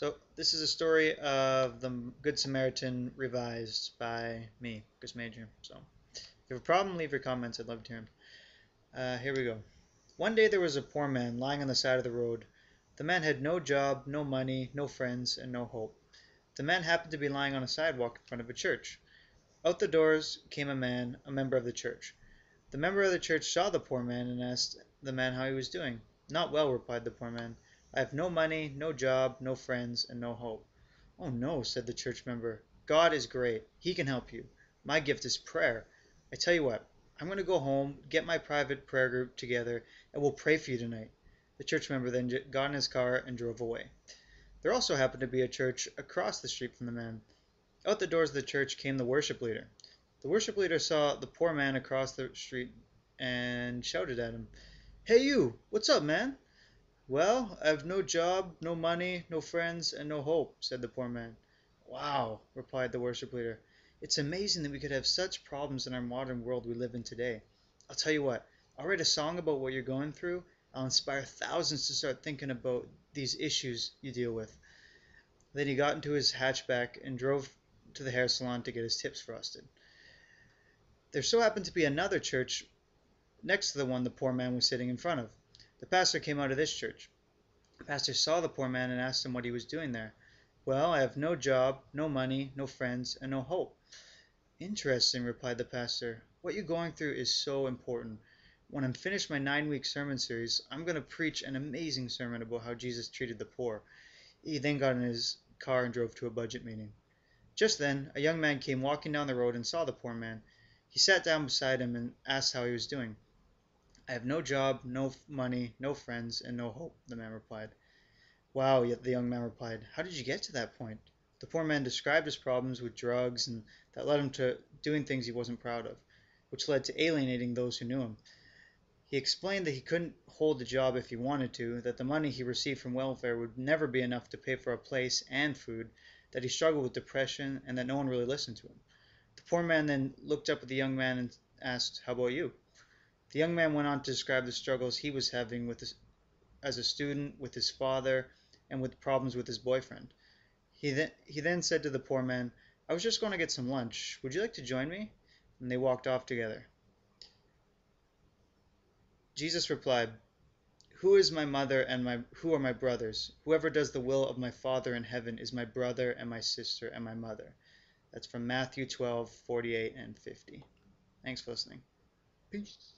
So this is a story of the Good Samaritan revised by me, Chris Major. So if you have a problem, leave your comments. I'd love to hear them. Here we go. One day there was a poor man lying on the side of the road. The man had no job, no money, no friends, and no hope. The man happened to be lying on a sidewalk in front of a church. Out the doors came a man, a member of the church. The member of the church saw the poor man and asked the man how he was doing. "Not well," replied the poor man. "I have no money, no job, no friends, and no hope." "Oh no," said the church member. "God is great. He can help you. My gift is prayer. I tell you what, I'm going to go home, get my private prayer group together, and we'll pray for you tonight." The church member then got in his car and drove away. There also happened to be a church across the street from the man. Out the doors of the church came the worship leader. The worship leader saw the poor man across the street and shouted at him, "Hey you, what's up, man?" "Well, I have no job, no money, no friends, and no hope," said the poor man. "Wow," replied the worship leader. "It's amazing that we could have such problems in our modern world we live in today. I'll tell you what, I'll write a song about what you're going through. I'll inspire thousands to start thinking about these issues you deal with." Then he got into his hatchback and drove to the hair salon to get his tips frosted. There so happened to be another church next to the one the poor man was sitting in front of. The pastor came out of this church. The pastor saw the poor man and asked him what he was doing there. "Well, I have no job, no money, no friends, and no hope." "Interesting," replied the pastor. "What you're going through is so important. When I'm finished my 9-week sermon series, I'm going to preach an amazing sermon about how Jesus treated the poor." He then got in his car and drove to a budget meeting. Just then, a young man came walking down the road and saw the poor man. He sat down beside him and asked how he was doing. "I have no job, no money, no friends, and no hope," the man replied. "Wow," the young man replied. "How did you get to that point?" The poor man described his problems with drugs and that led him to doing things he wasn't proud of, which led to alienating those who knew him. He explained that he couldn't hold a job if he wanted to, that the money he received from welfare would never be enough to pay for a place and food, that he struggled with depression, and that no one really listened to him. The poor man then looked up at the young man and asked, "How about you?" The young man went on to describe the struggles he was having as a student, with his father, and with problems with his boyfriend. He then said to the poor man, "I was just going to get some lunch. Would you like to join me?" And they walked off together. Jesus replied, "Who is my mother and who are my brothers? Whoever does the will of my Father in heaven is my brother and my sister and my mother." That's from Matthew 12:48 and 50. Thanks for listening. Peace.